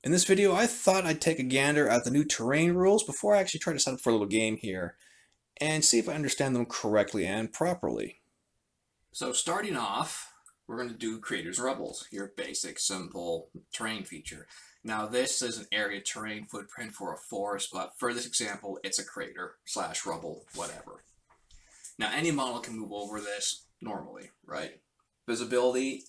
In this video, I thought I'd take a gander at the new terrain rules before I actually try to set up for a little game here, and see if I understand them correctly and properly. So starting off, we're going to do creators rubbles, your basic, simple terrain feature. Now this is an area terrain footprint for a forest, but for this example, it's a crater slash rubble, whatever. Now any model can move over this normally, right? Visibility,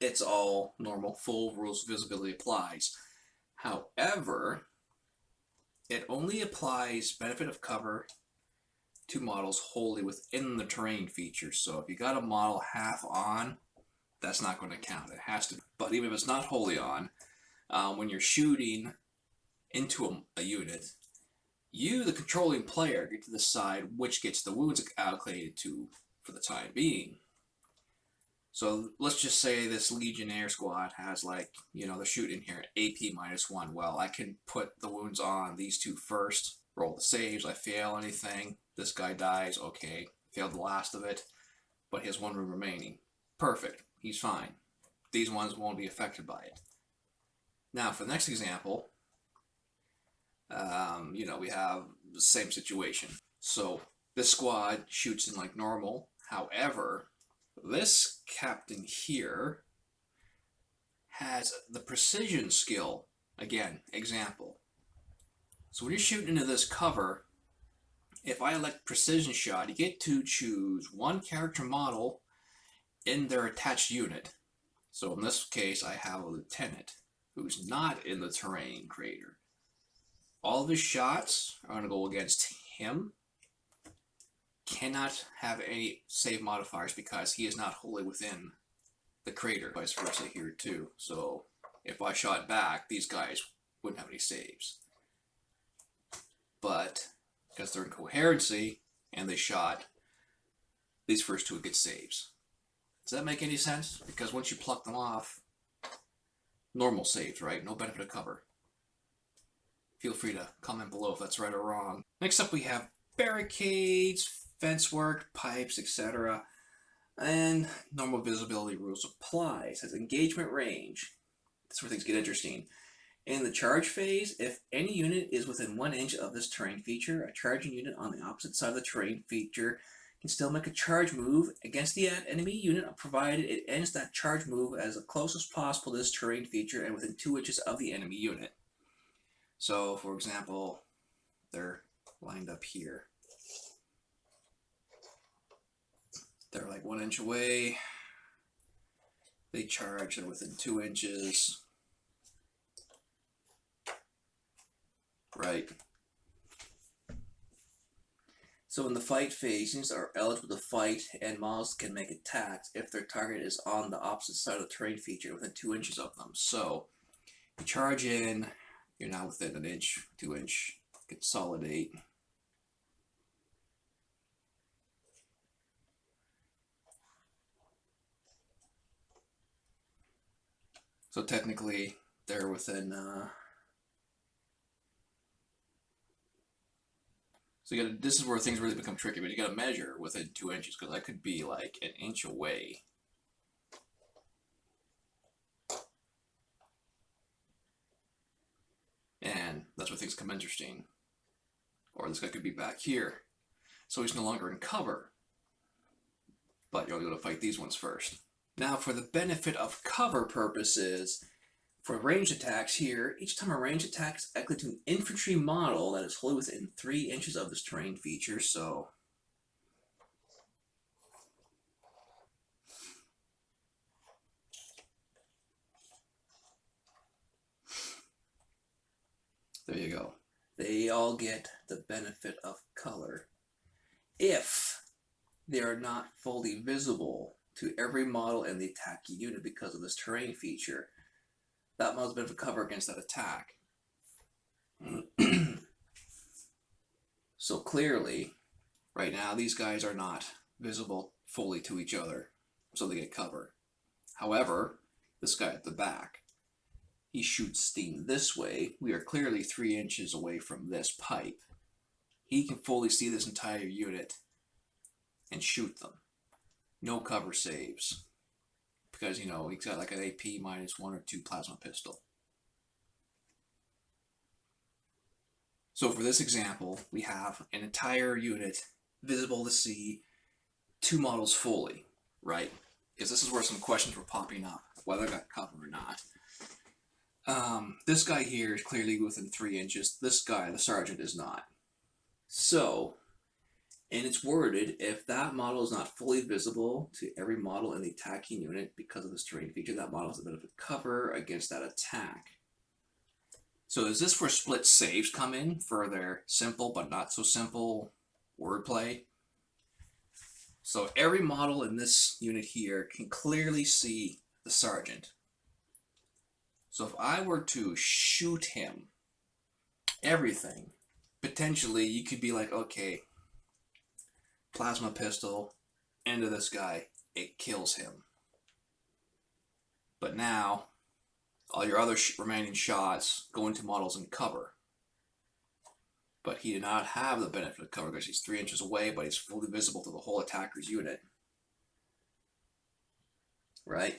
it's all normal, full rules of visibility applies. However, it only applies benefit of cover to models wholly within the terrain feature. So if you got a model half on, that's not going to count. It has to, but even if it's not wholly on, when you're shooting into a unit, you, the controlling player, get to decide which gets the wounds allocated to for the time being. So let's just say this Legionnaire squad has, like, they're shooting here at AP -1. Well, I can put the wounds on these two first, roll the saves, I fail anything, this guy dies, okay, failed the last of it, but he has one wound remaining. Perfect, he's fine. These ones won't be affected by it. Now for the next example, we have the same situation. So this squad shoots in like normal, however, this captain here has the precision skill. Again, example. So when you're shooting into this cover, if I elect precision shot, you get to choose one character model in their attached unit. So in this case, I have a lieutenant who's not in the terrain creator. All of his shots are going to go against him. Cannot have any save modifiers because he is not wholly within the crater. Vice versa here too. So if I shot back, these guys wouldn't have any saves. But because they're in coherency and they shot, these first two would get saves. Does that make any sense? Because once you pluck them off, normal saves, right? No benefit of cover. Feel free to comment below if that's right or wrong. Next up we have barricades, fence work, pipes, etc. And normal visibility rules apply. It says engagement range. That's where things get interesting. In the charge phase, if any unit is within 1 inch of this terrain feature, a charging unit on the opposite side of the terrain feature can still make a charge move against the enemy unit, provided it ends that charge move as close as possible to this terrain feature and within 2 inches of the enemy unit. So, for example, they're lined up here. They're like 1 inch away. They charge, they're within 2 inches. Right. So in the fight phase, units are eligible to fight and models can make attacks if their target is on the opposite side of the terrain feature within 2 inches of them. So you charge in, you're now within 1 inch, 2 inch, consolidate. So technically, they're within. So you got. This is where things really become tricky, but you got to measure within 2 inches because I could be like 1 inch away. And that's where things come interesting. Or this guy could be back here, so he's no longer in cover. But you're only going to fight these ones first. Now, for the benefit of cover purposes, for ranged attacks here, each time a ranged attack is equal to an infantry model that is wholly within 3 inches of this terrain feature, so there you go. They all get the benefit of color if they are not fully visible to every model in the attacking unit because of this terrain feature. That model's benefit cover against that attack. So clearly, right now, these guys are not visible fully to each other, so they get cover. However, this guy at the back, he shoots steam this way. We are clearly 3 inches away from this pipe. He can fully see this entire unit and shoot them. No cover saves. Because, he's got like an AP -1 or 2 plasma pistol. So for this example, we have an entire unit visible to see, 2 models fully, right? Because this is where some questions were popping up, whether I got cover or not. This guy here is clearly within 3 inches. This guy, the sergeant, is not. So, and it's worded, if that model is not fully visible to every model in the attacking unit because of this terrain feature, that model has a bit of a cover against that attack. So is this where split saves come in for their simple but not so simple wordplay? So every model in this unit here can clearly see the sergeant. So if I were to shoot him, everything, potentially you could be like, okay, plasma pistol into this guy, it kills him. But now, all your other remaining shots go into models in cover. But he did not have the benefit of cover because he's 3 inches away, but he's fully visible to the whole attacker's unit. Right?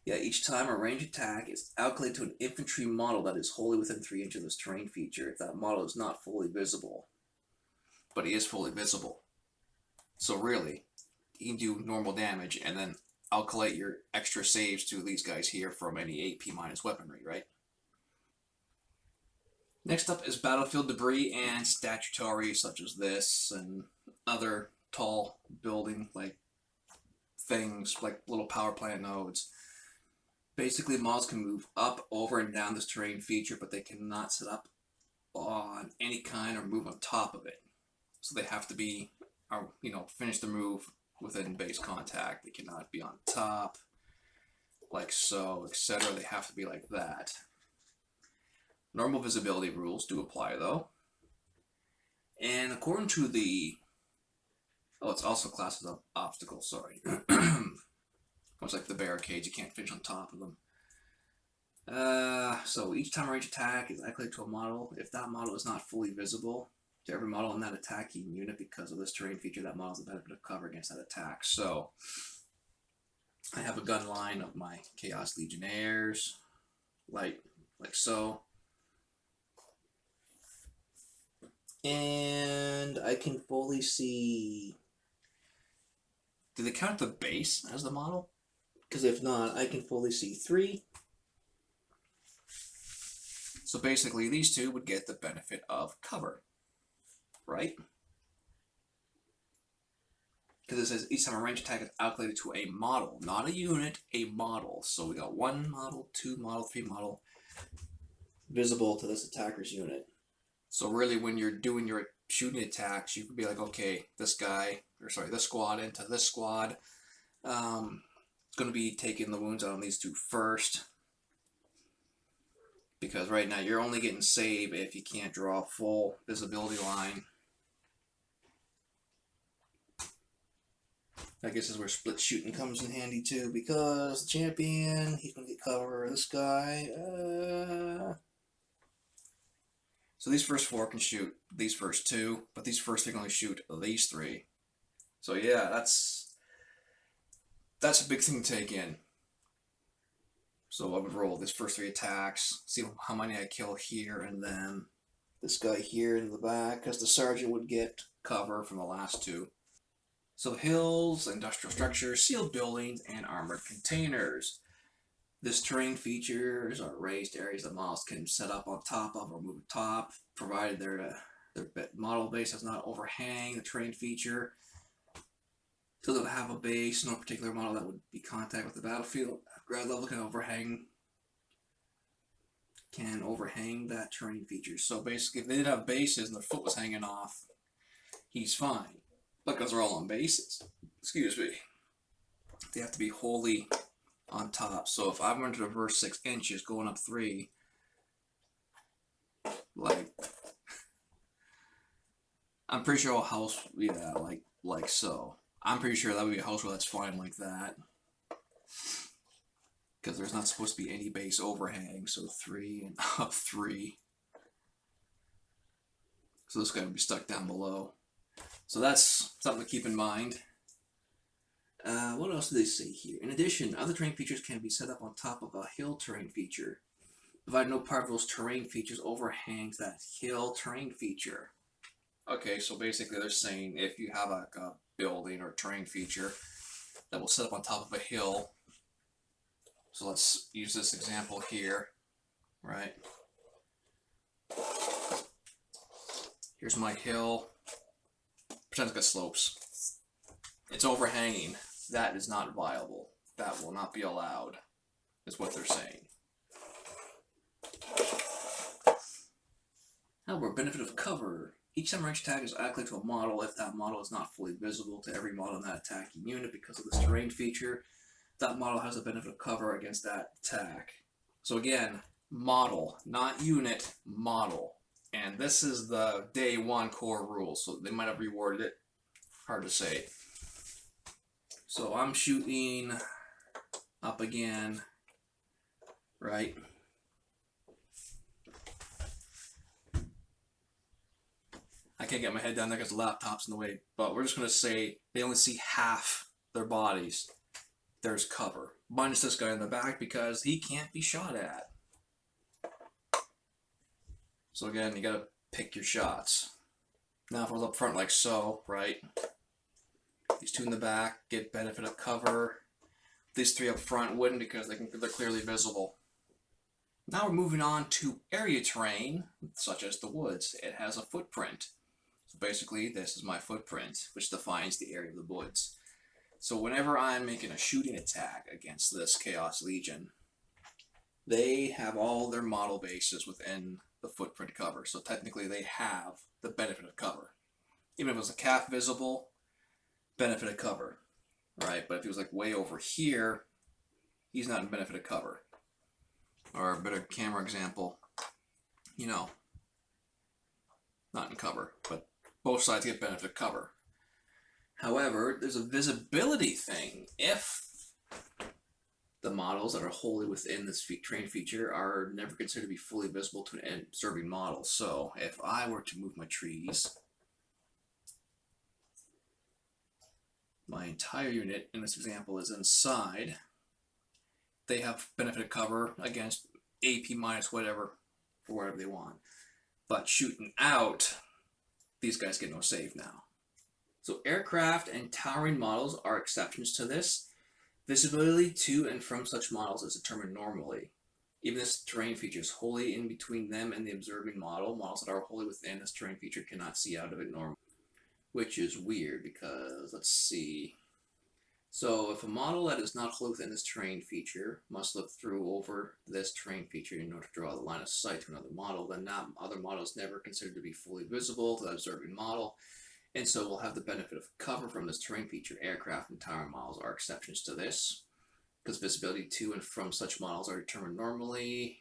Yeah, each time a range attack is allocated to an infantry model that is wholly within 3 inches of this terrain feature if that model is not fully visible. But he is fully visible. So really, he can do normal damage and then calculate your extra saves to these guys here from any AP minus weaponry, right? Next up is battlefield debris and statuary such as this and other tall building like things like little power plant nodes. Basically, models can move up, over, and down this terrain feature, but they cannot sit up on any kind or move on top of it. So they have to be, finish the move within base contact. They cannot be on top, like so, etc. They have to be like that. Normal visibility rules do apply, though. And according to the... Oh, it's also classed as obstacles, sorry. Much like the barricades, you can't finish on top of them. So each time a range attack is allocated to a model. If that model is not fully visible to every model in that attacking unit because of this terrain feature, that model has a benefit of cover against that attack. So I have a gun line of my Chaos Legionnaires, like so. And I can fully see... Do they count the base as the model? Because if not, I can fully see 3. So basically, these two would get the benefit of cover, right? Because it says each time a range attack is allocated to a model, not a unit, a model. So we got 1 model, 2 model, 3 model visible to this attacker's unit. So really, when you're doing your shooting attacks, you could be like, okay, this squad into this squad. It's going to be taking the wounds out on these 2 first. Because right now you're only getting save if you can't draw a full visibility line. I guess this is where split shooting comes in handy too, because the champion, he's going to get cover. This guy, So these first 4 can shoot these first 2, but these first 3 can only shoot these 3. So yeah, that's a big thing to take in. So I would roll this first 3 attacks, see how many I kill here, and then this guy here in the back, because the sergeant would get cover from the last 2. So hills, industrial structures, sealed buildings, and armored containers. This terrain features are raised areas that models can set up on top of or move atop, provided their model base does not overhang the terrain feature. So they'll have a base, no particular model that would be contact with the battlefield. Ground level can overhang that terrain feature. So basically, if they did have bases and their foot was hanging off, he's fine. Because they're all on bases. Excuse me. They have to be wholly on top. So if I went to reverse 6 inches, going up 3, I'm pretty sure a house, yeah, like so. I'm pretty sure that would be a house where that's fine like that. Because there's not supposed to be any base overhang, so 3 and up 3. So this guy would be stuck down below. So that's something to keep in mind. What else do they say here? In addition, other terrain features can be set up on top of a hill terrain feature. Provided no part of those terrain features overhangs that hill terrain feature. Okay, so basically they're saying if you have a building or terrain feature that will set up on top of a hill. So let's use this example here, right? Here's my hill. Pretend it's got slopes. It's overhanging. That is not viable. That will not be allowed, is what they're saying. However, benefit of cover. Each time range attack is allocated to a model if that model is not fully visible to every model in that attacking unit because of this terrain feature. That model has a benefit of cover against that attack. So again, model, not unit, model. And this is the day one core rule, so they might have reworded it. Hard to say. So I'm shooting up again, right? I can't get my head down there because the laptop's in the way, but we're just going to say they only see half their bodies. There's cover. Minus this guy in the back because he can't be shot at. So again, you got to pick your shots. Now if I was up front like so, right? These two in the back get benefit of cover. These three up front wouldn't because they're clearly visible. Now we're moving on to area terrain, such as the woods. It has a footprint. So basically, this is my footprint, which defines the area of the woods. So whenever I'm making a shooting attack against this Chaos Legion, they have all their model bases within the footprint cover. So technically, they have the benefit of cover. Even if it was a calf visible, benefit of cover, right? But if he was like way over here, he's not in benefit of cover. Or a better camera example, you know, not in cover, but both sides get benefit of cover. However, there's a visibility thing. If the models that are wholly within this terrain feature are never considered to be fully visible to an observing model. So if I were to move my trees, my entire unit in this example is inside. They have benefit of cover against AP minus whatever for whatever they want. But shooting out, these guys get no save now. So aircraft and towering models are exceptions to this. Visibility to and from such models is determined normally. Even this terrain feature is wholly in between them and the observing model. Models that are wholly within this terrain feature cannot see out of it normally. Which is weird because, let's see. So if a model that is not wholly within this terrain feature must look through over this terrain feature in order to draw the line of sight to another model, then that other model is never considered to be fully visible to the observing model, and so will have the benefit of cover from this terrain feature. Aircraft and towering models are exceptions to this, because visibility to and from such models are determined normally.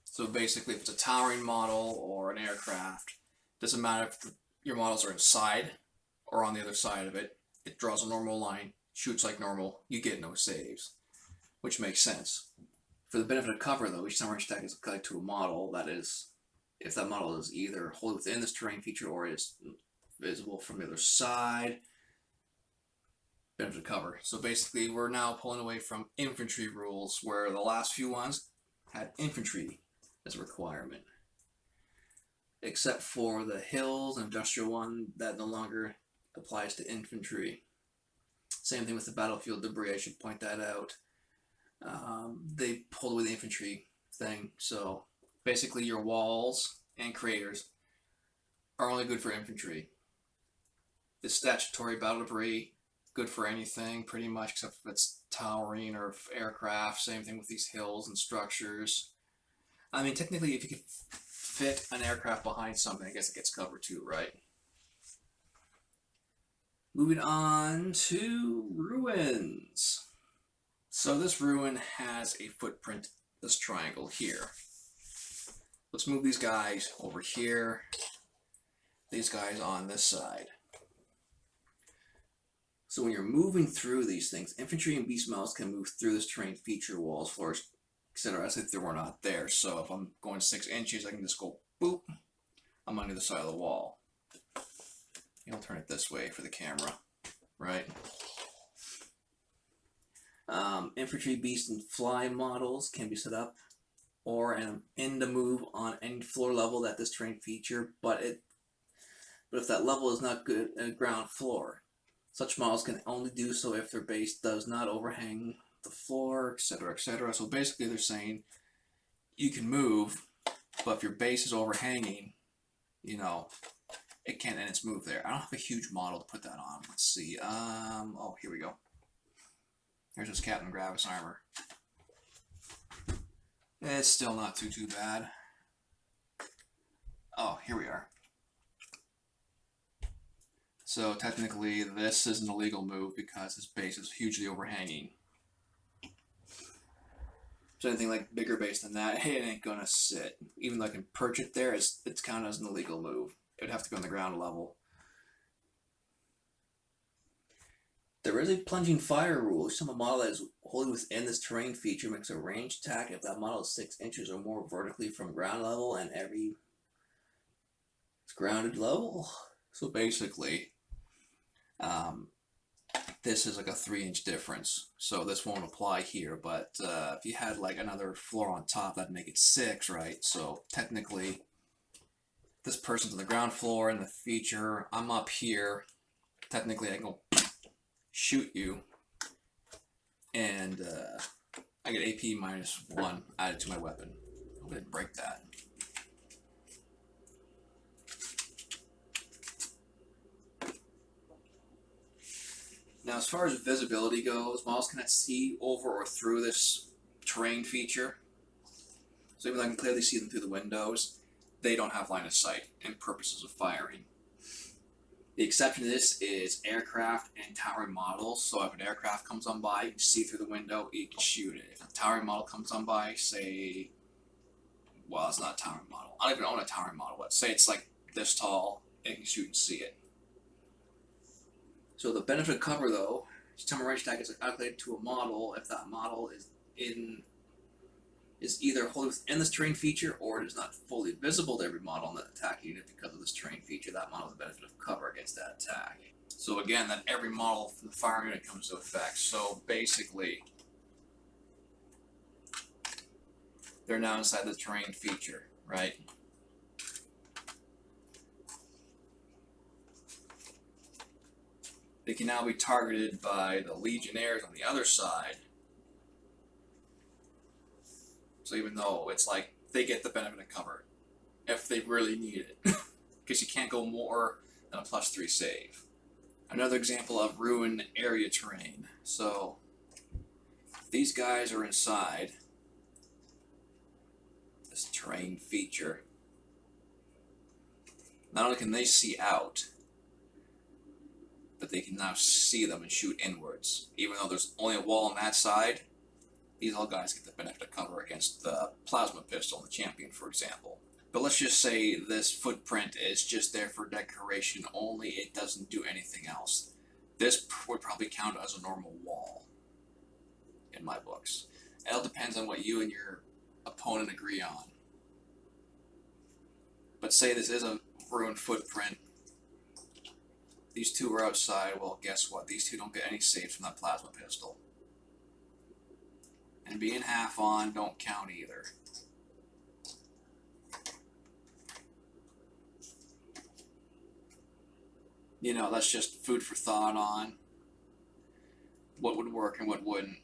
So basically, if it's a towering model or an aircraft, doesn't matter if your models are inside or on the other side of it, it draws a normal line, shoots like normal, you get no saves, which makes sense. For the benefit of cover, though, each time range attack is applied to a model, that is, if that model is either wholly within this terrain feature or is visible from the other side, benefit of cover. So basically, we're now pulling away from infantry rules, where the last few ones had infantry as a requirement. Except for the hills and industrial one, that no longer applies to infantry. Same thing with the battlefield debris, I should point that out. They pulled away the infantry thing, so basically your walls and craters are only good for infantry. The statutory battle debris, good for anything pretty much, except if it's towering or aircraft. Same thing with these hills and structures. I mean, technically, if you could fit an aircraft behind something, I guess it gets covered too, right? Moving on to ruins. So this ruin has a footprint, this triangle here. Let's move these guys over here, these guys on this side. So when you're moving through these things, infantry and beast models can move through this terrain feature, walls, floors, etc. as if they were not there. So if I'm going 6 inches, I can just go boop, I'm on the other side of the wall. I'll turn it this way for the camera, right? Infantry, beast, and fly models can be set up or in the move on any floor level that this terrain feature, but if that level is not good at ground floor, such models can only do so if their base does not overhang the floor, etc., etc. So basically they're saying you can move, but if your base is overhanging, you know, it can't end its move there. I don't have a huge model to put that on. Let's see. Oh, here we go. Here's this Captain Gravis armor. It's still not too bad. Oh, here we are. So technically this is an illegal move because his base is hugely overhanging. So anything like bigger base than that, it ain't gonna sit. Even though I can perch it there, it's counted as an illegal move. It would have to be on the ground level. There is a plunging fire rule. Some model that is wholly within this terrain feature makes a ranged attack if that model is 6 inches or more vertically from ground level and every grounded level. So basically, this is like a 3-inch difference. So this won't apply here, but if you had like another floor on top, that'd make it 6, right? So technically, this person's on the ground floor in the feature. I'm up here. Technically, I can go shoot you, and I get AP -1 added to my weapon. I didn't break that. Now, as far as visibility goes, models cannot see over or through this terrain feature. So even though I can clearly see them through the windows, they don't have line of sight and purposes of firing. The exception to this is aircraft and towering models. So if an aircraft comes on by, you can see through the window, you can shoot it. If a towering model comes on by, say, well, it's not a towering model. I don't even own a towering model, but say it's like this tall, and you can shoot and see it. So the benefit of cover, though, is time of range attack is calculated to a model if that model is either wholly within this terrain feature or it is not fully visible to every model in the attack unit because of this terrain feature. That model has the benefit of cover against that attack. So again, then every model from the firing unit comes to effect. So basically, they're now inside the terrain feature, right? They can now be targeted by the Legionnaires on the other side. So even though it's like they get the benefit of cover if they really need it, because you can't go more than a +3 save. Another example of ruined area terrain. So these guys are inside this terrain feature. Not only can they see out, but they can now see them and shoot inwards. Even though there's only a wall on that side, these all guys get the benefit of cover against the plasma pistol and the champion, for example. But let's just say this footprint is just there for decoration only. It doesn't do anything else. This would probably count as a normal wall in my books. It all depends on what you and your opponent agree on. But say this is a ruined footprint. These two are outside. Well, guess what? These two don't get any saves from that plasma pistol. And being half on don't count either. You know, that's just food for thought on what would work and what wouldn't.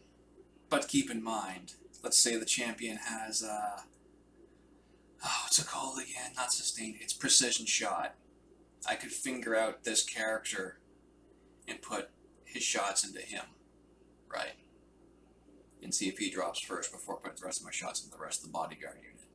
But keep in mind, let's say the champion has, what's it called again? Not sustained, it's precision shot. I could finger out this character and put his shots into him, right? And see if he drops first before putting the rest of my shots into the rest of the bodyguard unit.